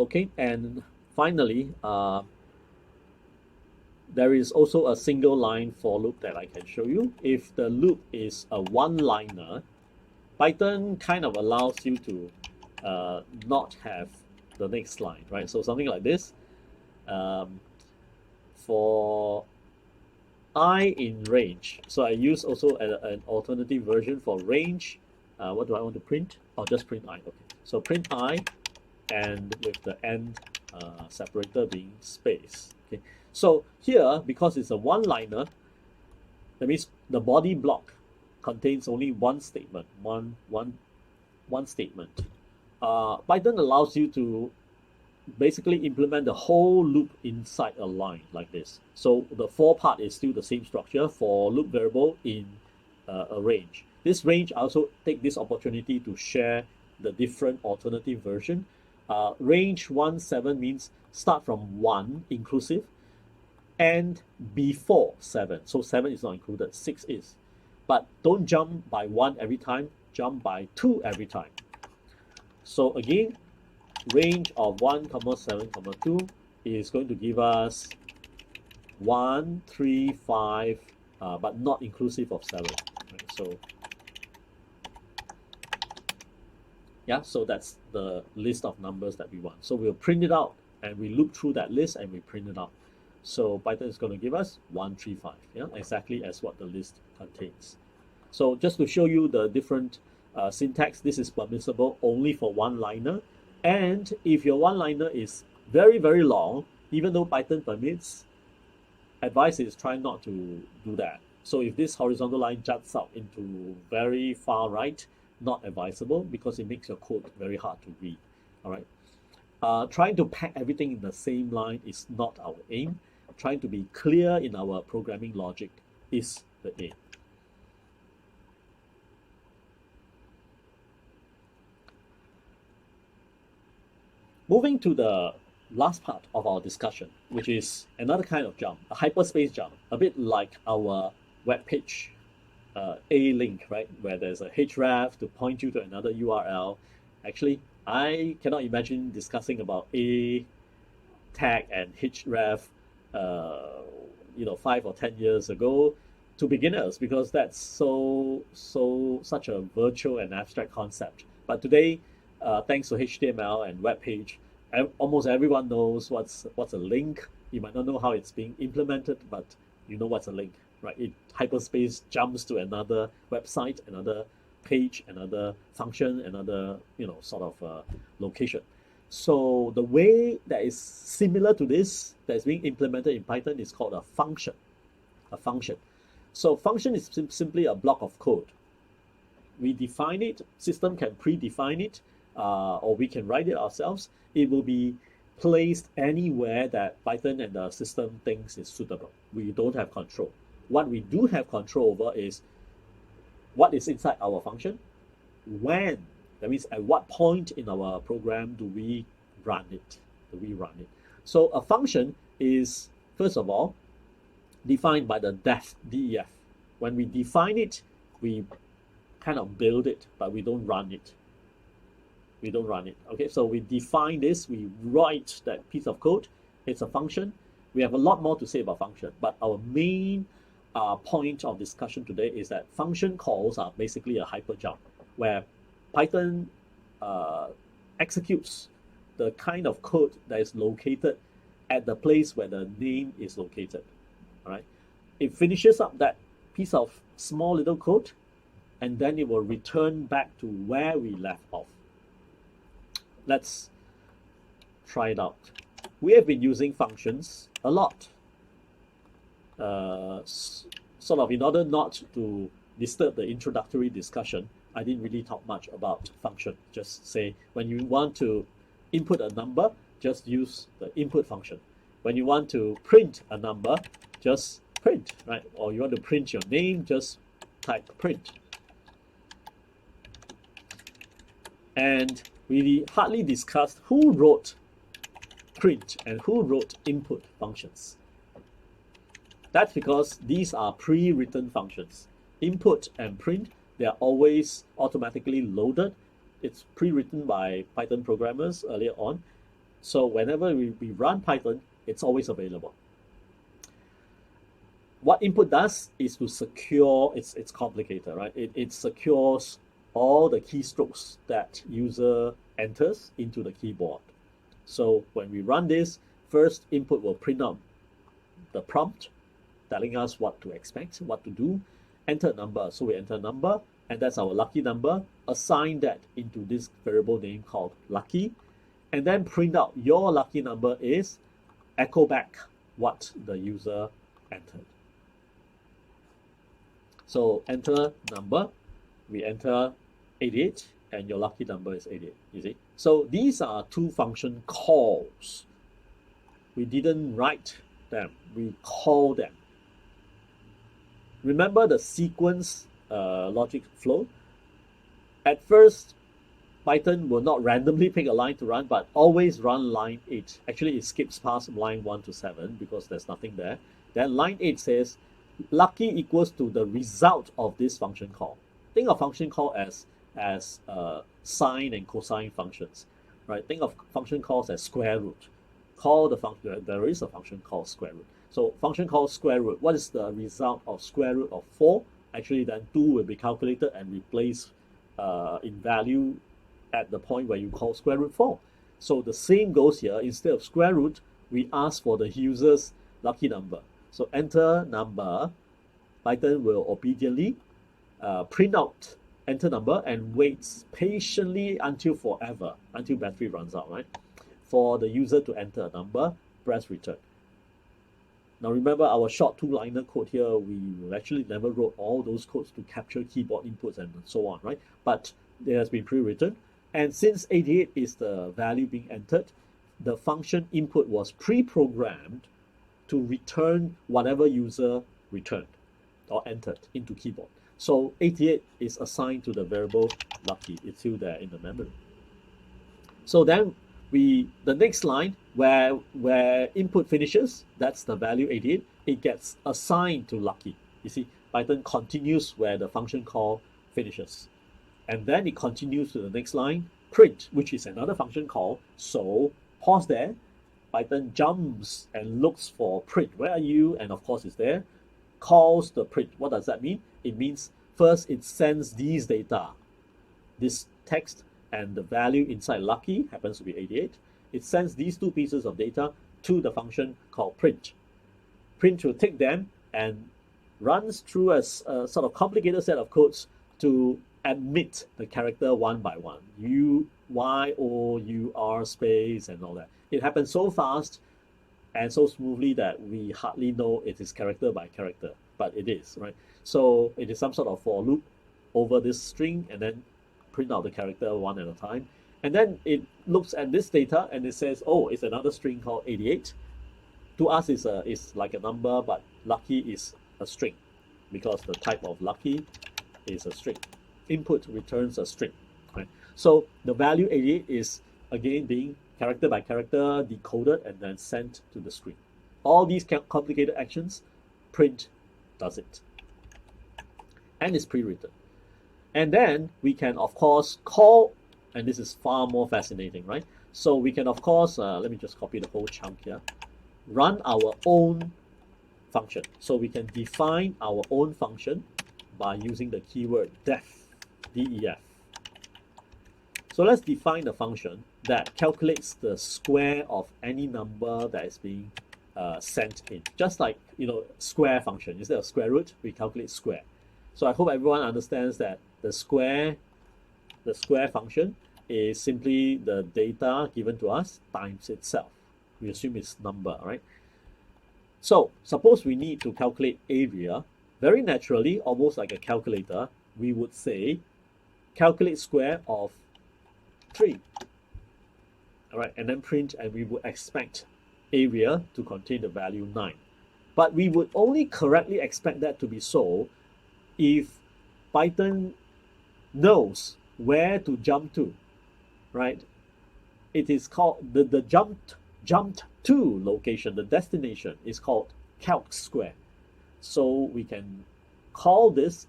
Okay, and finally, there is also a single line for loop that I can show you. If the loop is a one-liner, Python kind of allows you to not have the next line, right? So something like this. Um, for I in range, so I use also an alternative version for range. What do I want to print? I'll just print I. Okay, so print I, and with the end separator being space. Okay, so here, because it's a one-liner, that means the body block contains only one statement, one statement. Python allows you to basically implement the whole loop inside a line like this. So the for part is still the same structure for loop variable in a range. This range, I also take this opportunity to share the different alternative version. Range 17 means start from 1 inclusive and before 7. So 7 is not included, 6 is. But don't jump by 1 every time, jump by 2 every time. So again, range of 1, 7, 2 is going to give us 1, 3, 5, but not inclusive of 7. Right? So yeah, so that's the list of numbers that we want. So we'll print it out and we loop through that list and we print it out. So Python is going to give us 135, yeah, exactly as what the list contains. So just to show you the different syntax, this is permissible only for one-liner. And if your one-liner is very, very long, even though Python permits, advice is try not to do that. So if this horizontal line juts out into very far right, not advisable because it makes your code very hard to read. All right. Trying to pack everything in the same line is not our aim. Trying to be clear in our programming logic is the aim. Moving to the last part of our discussion, which is another kind of jump, a hyperspace jump, a bit like our web page a link, right, where there's a href to point you to another URL. Actually, I cannot imagine discussing about a tag and href, 5 or 10 years ago to beginners because that's such a virtual and abstract concept. But today, thanks to HTML and web page, almost everyone knows what's a link. You might not know how it's being implemented, but you know what's a link, right? It hyperspace jumps to another website, another page, another function, another sort of location. So the way that is similar to this that is being implemented in Python is called a function. A function. So function is simply a block of code. We define it. System can predefine it, or we can write it ourselves. It will be placed anywhere that Python and the system thinks is suitable. We don't have control. What we do have control over is what is inside our function, when, that means at what point in our program do we run it. So a function is, first of all, defined by the def. When we define it, we kind of build it, but we don't run it. Okay, so we define this, we write that piece of code, it's a function. We have a lot more to say about function, but our main point of discussion today is that function calls are basically a hyperjump, where Python executes the kind of code that is located at the place where the name is located. All right, it finishes up that piece of small little code, and then it will return back to where we left off. Let's try it out. We have been using functions a lot. Sort of in order not to disturb the introductory discussion, I didn't really talk much about function. Just say when you want to input a number, just use the input function. When you want to print a number, just print, right? Or you want to print your name, just type print. And we hardly discussed who wrote print and who wrote input functions. That's because these are pre-written functions. Input and print, they are always automatically loaded. It's pre-written by Python programmers earlier on. So whenever we run Python, it's always available. What input does is to secure, it's complicated, right? It secures all the keystrokes that user enters into the keyboard. So when we run this, first input will print out the prompt telling us what to expect, what to do, enter a number. So we enter a number, and that's our lucky number. Assign that into this variable name called lucky, and then print out your lucky number is, echo back what the user entered. So enter number, we enter 88, and your lucky number is 88, you see? So these are two function calls. We didn't write them, we call them. Remember the sequence logic flow? At first, Python will not randomly pick a line to run, but always run line 8. Actually, it skips past line 1 to 7 because there's nothing there. Then line 8 says, lucky equals to the result of this function call. Think of function call as sine and cosine functions, right? Think of function calls as square root. Call the function, there is a function called square root. So function called square root, what is the result of square root of 4? Actually, then 2 will be calculated and replaced in value at the point where you call square root 4. So the same goes here. Instead of square root, we ask for the user's lucky number. So enter number, Python will obediently print out enter number and waits patiently until forever, until battery runs out, right? For the user to enter a number, press return. Now remember our short two-liner code here, we actually never wrote all those codes to capture keyboard inputs and so on, right? But it has been pre-written. And since 88 is the value being entered, the function input was pre-programmed to return whatever user returned or entered into keyboard. So 88 is assigned to the variable lucky. It's still there in the memory. So then the next line where input finishes, that's the value 88, it gets assigned to lucky. You see, Python continues where the function call finishes. And then it continues to the next line, print, which is another function call. So pause there, Python jumps and looks for print. Where are you? And of course it's there. Calls the print. What does that mean? It means first it sends these data, this text and the value inside lucky happens to be 88. It sends these two pieces of data to the function called print. Print will take them and runs through a sort of complicated set of codes to admit the character one by one. U, Y, O, U, R space and all that. It happens so fast and so smoothly that we hardly know it is character by character, but it is, right? So it is some sort of for loop over this string and then print out the character one at a time. And then it looks at this data and it says, oh, it's another string called 88. To us, it's like a number, but lucky is a string because the type of lucky is a string. Input returns a string, right? So the value 88 is again being character by character decoded and then sent to the screen. All these complicated actions, print does it. And it's pre-written. And then we can, of course, call, and this is far more fascinating, right? So we can, of course, let me just copy the whole chunk here, run our own function. So we can define our own function by using the keyword def, D-E-F. So let's define the function that calculates the square of any number that is being sent in. Just like, square function. Instead of square root, we calculate square. So I hope everyone understands that the square function is simply the data given to us times itself. We assume it's number, right? So suppose we need to calculate area. Very naturally, almost like a calculator, we would say calculate square of 3. All right, and then print, and we would expect area to contain the value 9. But we would only correctly expect that to be so if Python knows where to jump to, right? It is called the jumped to location, the destination is called calc square. So we can call this,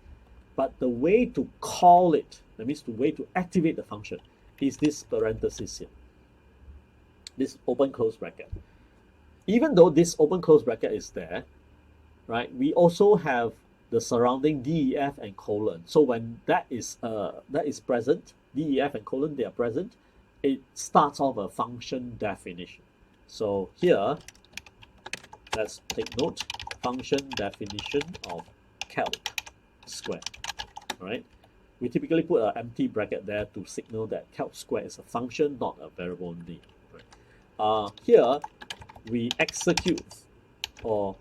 but the way to call it, that means the way to activate the function, is this parenthesis here. this open close bracket. Even though this open close bracket is there, right, we also have the surrounding DEF and colon. So when that is present, DEF and colon, they are present, it starts off a function definition. So here, let's take note, function definition of calc square. All right, we typically put an empty bracket there to signal that calc square is a function, not a variable name. Right? Here, we execute or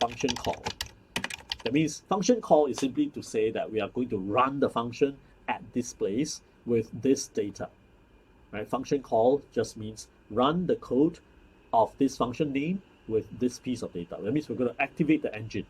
function call. That means function call is simply to say that we are going to run the function at this place with this data. Right? Function call just means run the code of this function name with this piece of data. That means we're going to activate the engine.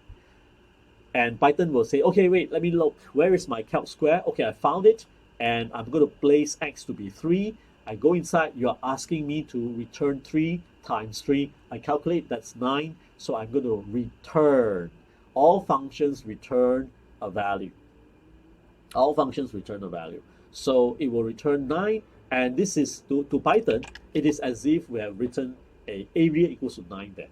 And Python will say, okay, wait, let me look. Where is my calc square? Okay, I found it. And I'm going to place x to be 3. I go inside. You're asking me to return 3 times 3. I calculate that's 9. So I'm going to return. All functions return a value. All functions return a value. So it will return 9. And this is, to Python, it is as if we have written a area equals to 9 there.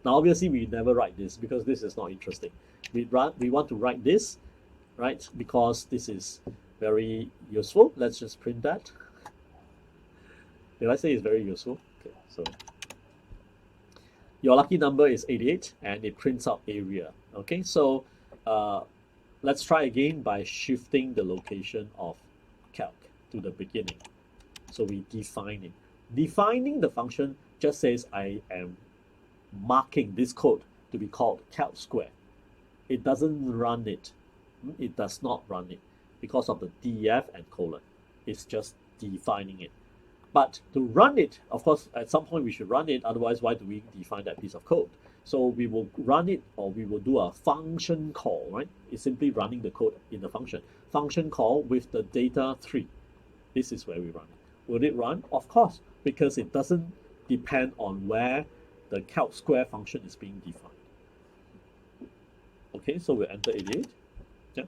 Now, obviously, we never write this because this is not interesting. We want to write this, right? Because this is very useful. Let's just print that. Did I say it's very useful? Okay, so your lucky number is 88 and it prints out area. Okay, so let's try again by shifting the location of calc to the beginning. So we define it. Defining the function just says I am marking this code to be called calc square. It doesn't run it. It does not run it because of the def and colon. It's just defining it. But to run it, of course, at some point we should run it. Otherwise, why do we define that piece of code? So we will run it, or we will do a function call, right? It's simply running the code in the function. Function call with the data 3. This is where we run it. Will it run? Of course, because it doesn't depend on where the calc square function is being defined. Okay, so we'll enter 88. Yeah.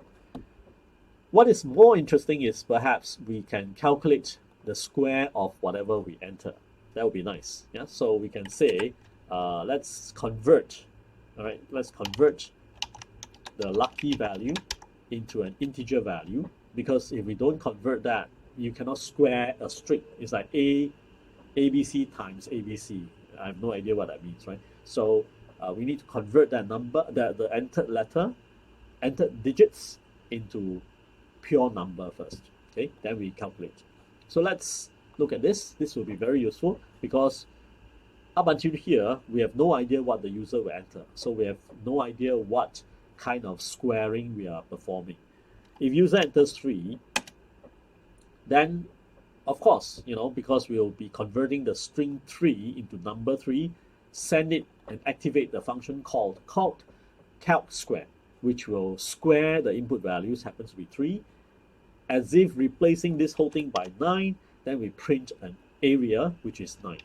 What is more interesting is perhaps we can calculate the square of whatever we enter. That would be nice. Yeah, so we can say, let's convert. All right, let's convert the lucky value into an integer value, because if we don't convert that, you cannot square a string. It's like ABC times ABC. I have no idea what that means, right? So we need to convert that number, the entered digits into pure number first. Okay, then we calculate. So let's look at this. This will be very useful because up until here, we have no idea what the user will enter. So we have no idea what kind of squaring we are performing. If user enters 3, then of course, because we'll be converting the string 3 into number 3, send it and activate the function called calc square, which will square the input values, happens to be 3. As if replacing this whole thing by 9, then we print an area, which is 9.